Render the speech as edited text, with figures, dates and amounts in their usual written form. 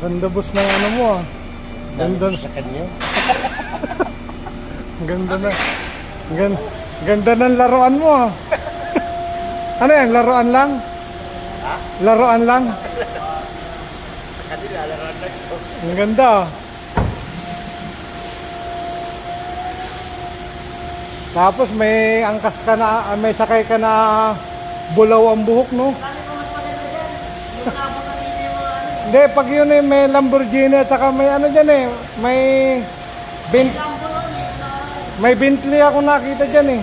Ganda boss ng ano mo ah. Ganda sa kanya. Ganda na. Ganda ng laruan mo ah. Ano yan? Laruan lang? Ha? Laruan lang? Kanila, laruan lang ito. Ang ganda ah. Tapos may angkas ka na, may sakay ka na bulaw ang buhok, no? Hindi, pag yun eh, may Lamborghini at saka may ano dyan eh, may Bentley ako nakita dyan eh.